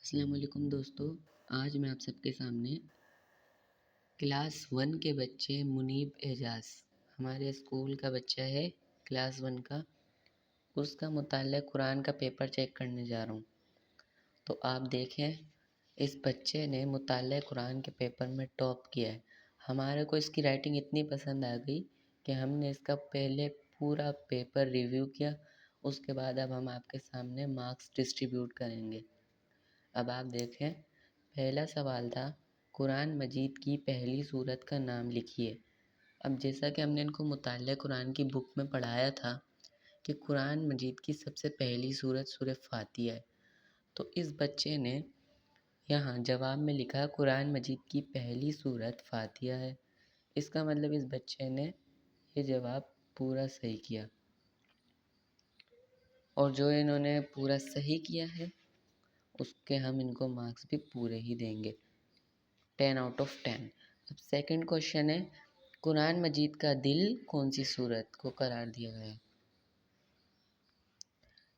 السلام علیکم دوستو، آج میں آپ سب کے سامنے کلاس 1 کے بچے منیب اعجاز، ہمارے اسکول کا بچہ ہے کلاس 1 کا، اس کا مطالعہ قرآن کا پیپر چیک کرنے جا رہا ہوں۔ تو آپ دیکھیں اس بچے نے مطالعہ قرآن کے پیپر میں ٹاپ کیا ہے۔ ہمارے کو اس کی رائٹنگ اتنی پسند آ گئی کہ ہم نے اس کا پہلے پورا پیپر ریویو کیا، اس کے بعد اب ہم آپ کے سامنے مارکس ڈسٹریبیوٹ کریں گے۔ اب آپ دیکھیں، پہلا سوال تھا قرآن مجید کی پہلی سورت کا نام لکھیے۔ اب جیسا کہ ہم نے ان کو مطالعہ قرآن کی بک میں پڑھایا تھا کہ قرآن مجید کی سب سے پہلی سورت سورہ فاتحہ ہے، تو اس بچے نے یہاں جواب میں لکھا قرآن مجید کی پہلی سورت فاتحہ ہے۔ اس کا مطلب اس بچے نے یہ جواب پورا صحیح کیا، اور جو انہوں نے پورا صحیح کیا ہے اس کے ہم ان کو مارکس بھی پورے ہی دیں گے، 10/10۔ اب سیکنڈ کوشچن ہے قرآن مجید کا دل کون سی سورت کو قرار دیا گیا ہے؟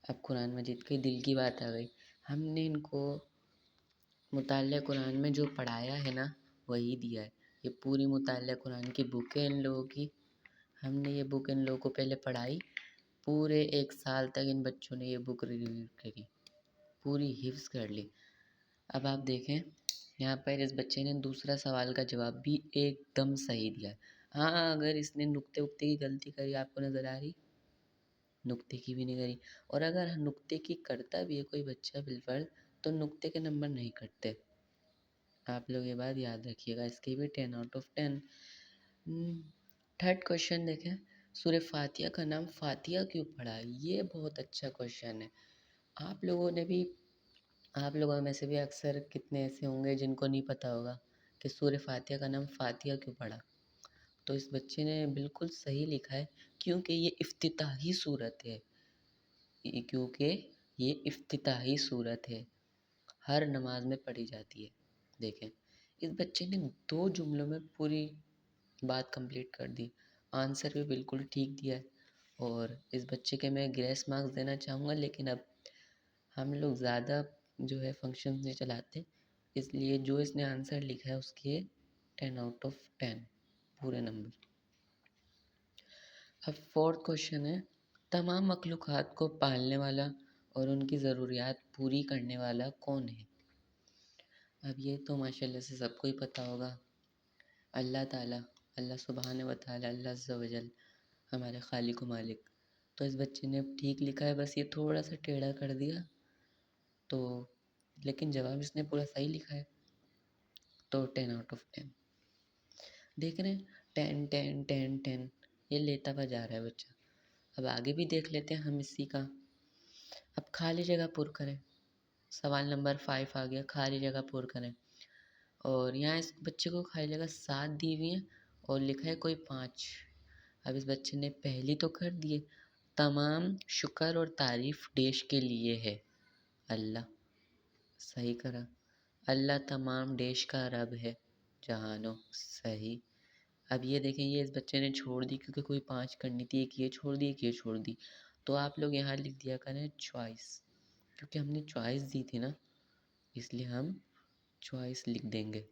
اب قرآن مجید کے دل کی بات آ گئی، ہم نے ان کو مطالعہ قرآن میں جو پڑھایا ہے نا وہی دیا ہے۔ یہ پوری مطالعہ قرآن کی بک ہے ان لوگوں کی، ہم نے یہ بک ان لوگوں کو پہلے پڑھائی، پورے 1 سال تک ان بچوں نے یہ بک ریویو کری، پوری حفظ کر لی۔ اب آپ دیکھیں یہاں پر اس بچے نے دوسرا سوال کا جواب بھی ایک دم صحیح دیا ہے۔ ہاں، اگر اس نے نقطے کی غلطی کری آپ کو نظر آ رہی، نقطے کی بھی نہیں کری، اور اگر نقطے کی کرتا بھی ہے کوئی بچہ بالفرض تو نقطے کے نمبر نہیں کٹتے، آپ لوگ یہ بات یاد رکھیے گا، اس کے بھی 10/10۔ تھرڈ کوشچن دیکھیں، سورہ فاتحہ کا نام فاتحہ کیوں پڑھا؟ یہ بہت اچھا کوشچن ہے۔ آپ لوگوں میں سے بھی اکثر کتنے ایسے ہوں گے جن کو نہیں پتہ ہوگا کہ سورہ فاتحہ کا نام فاتحہ کیوں پڑھا، تو اس بچے نے بالکل صحیح لکھا ہے، کیونکہ یہ افتتاحی صورت ہے، ہر نماز میں پڑھی جاتی ہے۔ دیکھیں اس بچے نے 2 جملوں میں پوری بات کمپلیٹ کر دی، آنسر بھی بالکل ٹھیک دیا ہے، اور اس بچے کے میں گریس مارکس دینا چاہوں گا، لیکن اب ہم لوگ زیادہ جو ہے فنکشنز نہیں چلاتے، اس لیے جو اس نے آنسر لکھا ہے اس کے 10/10 پورے نمبر۔ اب فورتھ کوشچن ہے تمام مخلوقات کو پالنے والا اور ان کی ضروریات پوری کرنے والا کون ہے؟ اب یہ تو ماشاءاللہ سے سب کو ہی پتہ ہوگا، اللہ تعالیٰ، اللہ سبحانہ و تعالیٰ، اللہ عز و جل، ہمارے خالق و مالک۔ تو اس بچے نے ٹھیک لکھا ہے، بس یہ تھوڑا سا ٹیڑھا کر دیا، تو لیکن جواب اس نے پورا صحیح لکھا ہے، تو 10/10۔ دیکھ رہے ہیں 10 یہ لیتا ہوا جا رہا ہے بچہ۔ اب آگے بھی دیکھ لیتے ہیں ہم اسی کا۔ اب خالی جگہ پر کریں، سوال نمبر 5 آ گیا، خالی جگہ پر کریں، اور یہاں اس بچے کو خالی جگہ 7 دی ہوئی ہیں اور لکھا ہے کوئی 5۔ اب اس بچے نے پہلی تو کر دیے، تمام شکر اور تعریف ڈیش کے لیے ہے اللہ، صحیح کرا، اللہ تمام ڈیش کا رب ہے جہانو، صحیح۔ اب یہ دیکھیں یہ اس بچے نے چھوڑ دی کیونکہ کوئی 5 کرنی تھی، ایک یہ چھوڑ دی ایک یہ چھوڑ دی، تو آپ لوگ یہاں لکھ دیا کریں چوائس، کیونکہ ہم نے چوائس دی تھی نا اس لیے ہم چوائس لکھ دیں گے،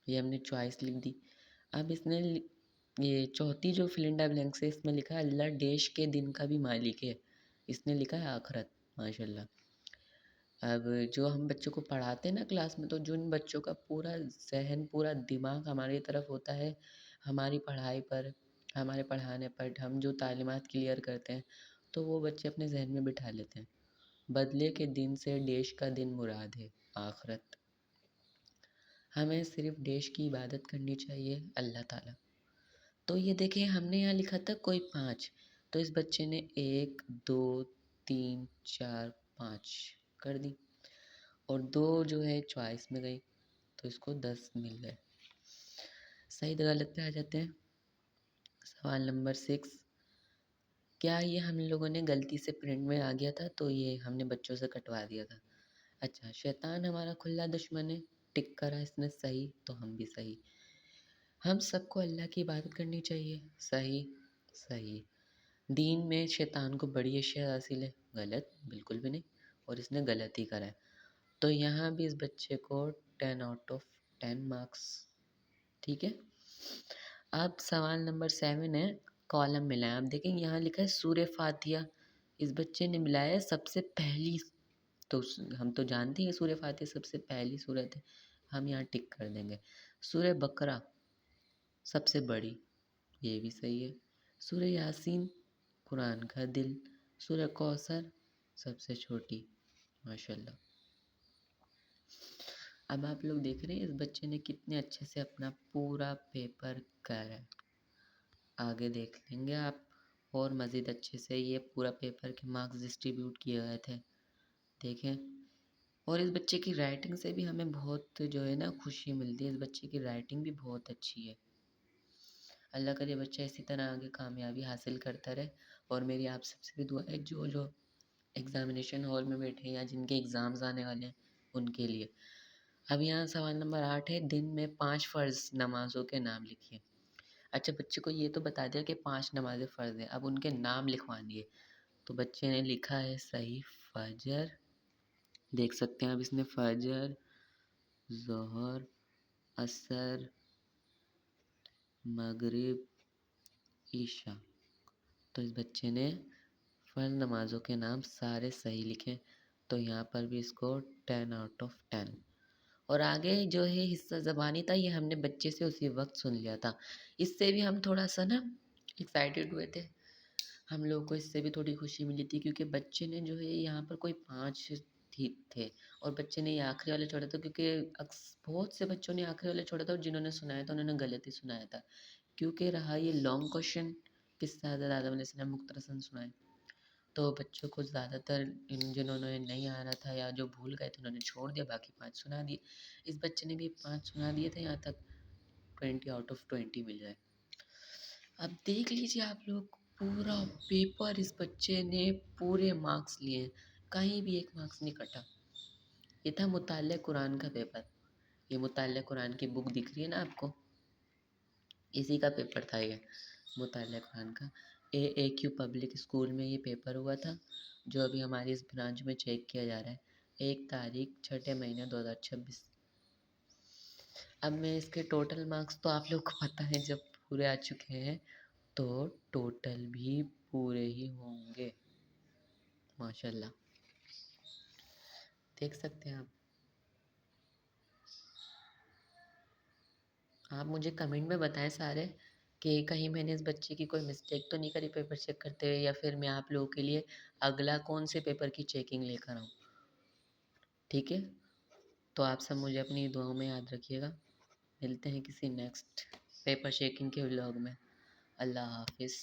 یہ ہم نے چوائس لکھ دی۔ اب اس نے یہ چوتھی جو فلنڈا بلینکس ہے اس میں لکھا ہے اللہ ڈیش کے دن کا بھی مالک ہے، اس نے لکھا ہے آخرت، ماشاءاللہ۔ اب جو ہم بچوں کو پڑھاتے ہیں نا کلاس میں، تو جن بچوں کا پورا ذہن پورا دماغ ہماری طرف ہوتا ہے، ہماری پڑھائی پر، ہمارے پڑھانے پر، ہم جو تعلیمات کلیئر کرتے ہیں تو وہ بچے اپنے ذہن میں بٹھا لیتے ہیں، بدلے کے دن سے ڈیش کا دن مراد ہے آخرت، ہمیں صرف ڈیش کی عبادت کرنی چاہیے اللہ تعالیٰ۔ تو یہ دیکھیں ہم نے یہاں لکھا تھا کوئی 5، تو اس بچے نے 1 2 3 4 5 کر دی، اور 2 جو ہے چوائس میں گئی تو اس کو 10 مل گئے۔ صحیح غلط پہ آ جاتے ہیں، سوال نمبر 6، کیا یہ ہم لوگوں نے غلطی سے پرنٹ میں آ گیا تھا تو یہ ہم نے بچوں سے کٹوا دیا تھا؟ اچھا، شیطان ہمارا کھلا دشمن ہے، ٹک کرا اس نے صحیح، تو ہم بھی صحیح۔ ہم سب کو اللہ کی عبادت کرنی چاہیے، صحیح۔ دین میں شیطان کو بڑی اشیاء حاصل ہے، غلط، بالکل بھی نہیں، اور اس نے غلط ہی کرا ہے۔ تو یہاں بھی اس بچے کو 10 آؤٹ آف 10 مارکس. ٹھیک ہے. اب سوال نمبر 7 ہے، کالم ملا ہے. آپ دیکھیں یہاں لکھا ہے سورہ فاتحہ. اس بچے نے ملایا ہے سب سے پہلی. تو ہم تو جانتے ہیں سورہ فاتحہ سب سے پہلی صورت ہے، ہم یہاں ٹک کر دیں گے. سورہ بقرہ سب سے بڑی، یہ بھی صحیح ہے. سورہ یاسین قرآن کا دل. سورہ کوثر سب سے چھوٹی. ماشاءاللہ. اب آپ لوگ دیکھ رہے ہیں اس بچے نے کتنے اچھے سے اپنا پورا پیپر کرا ہے. آگے دیکھ لیں گے آپ اور مزید اچھے سے. یہ پورا پیپر کے مارکس ڈسٹریبیوٹ کیے گئے تھے، دیکھیں. اور اس بچے کی رائٹنگ سے بھی ہمیں بہت جو ہے نا خوشی ملتی ہے. اس بچے کی رائٹنگ بھی بہت اچھی ہے. اللہ کرے بچہ اسی طرح آگے کامیابی حاصل کرتا رہے. اور میری آپ سب سے بھی دعا ہے جو ایگزامینیشن ہال میں بیٹھے ہیں یا جن کے ایگزامز آنے والے ہیں ان کے لیے. اب یہاں سوال نمبر 8 ہے، دن میں 5 فرض نمازوں کے نام لکھیے. اچھا بچے کو یہ تو بتا دیا کہ 5 نمازیں فرض ہیں، اب ان کے نام لکھوانی ہے. تو بچے نے لکھا ہے صحیح فجر. دیکھ سکتے ہیں اب اس نے فجر، ظہر، عصر، مغرب، عشاء. تو اس بچے نے فرض نمازوں کے نام سارے صحیح لکھے. تو یہاں پر بھی اس کو 10 آؤٹ آف 10. اور آگے جو ہے حصہ زبانی تھا، یہ ہم نے بچے سے اسی وقت سن لیا تھا. اس سے بھی ہم تھوڑا سا نا ایکسائٹیڈ ہوئے تھے. ہم لوگوں کو اس سے بھی تھوڑی خوشی ملی تھی کیونکہ بچے نے جو ہے یہاں پر کوئی 5 تھے اور بچے نے یہ آخری والے چھوڑا تھا کیونکہ بہت سے بچوں نے آخری والے چھوڑا تھا اور جنہوں نے سنایا تھا انہوں نے غلط ہی سنایا تھا. کیونکہ رہا یہ لانگ کوشچن، قصہ حضرت آدم علیہ السلام مختصراً سنائے. تو بچوں کو زیادہ تر جنہوں نے نہیں آ رہا تھا یا جو بھول گئے تھے انہوں نے چھوڑ دیا، باقی 5 سنا دیے. اس بچے نے بھی 5 سنا دیے تھے، یہاں تک 20 آؤٹ آف 20 مل جائے. اب دیکھ لیجیے آپ لوگ پورا پیپر اس بچے نے پورے مارکس لیے ہیں، کہیں بھی ایک مارکس نہیں کٹا. یہ تھا مطالعہ قرآن کا پیپر. یہ مطالعہ قرآن کی بک دکھ رہی ہے نا آپ کو، اسی کا پیپر تھا یہ مطالعہ قرآن کا. اے کیو پبلک اسکول میں یہ پیپر ہوا تھا جو ابھی ہماری اس برانچ میں چیک کیا جا رہا ہے. 1 تاریخ 6 مہینہ 2026. اب میں اس کے ٹوٹل مارکس تو آپ لوگ کو پتہ ہے جب پورے آ چکے ہیں تو ٹوٹل بھی پورے ہی ہوں گے. ماشاءاللہ دیکھ سکتے ہیں آپ مجھے کمنٹ میں بتائیں سارے کہ کہیں میں نے اس بچے کی کوئی مسٹیک تو نہیں کری پیپر چیک کرتے ہوئے، یا پھر میں آپ لوگوں کے لیے اگلا کون سے پیپر کی چیکنگ لے کر آؤں. ٹھیک ہے، تو آپ سب مجھے اپنی دعاؤں میں یاد رکھیے گا. ملتے ہیں کسی نیکسٹ پیپر چیکنگ کے ولاگ میں. اللہ حافظ.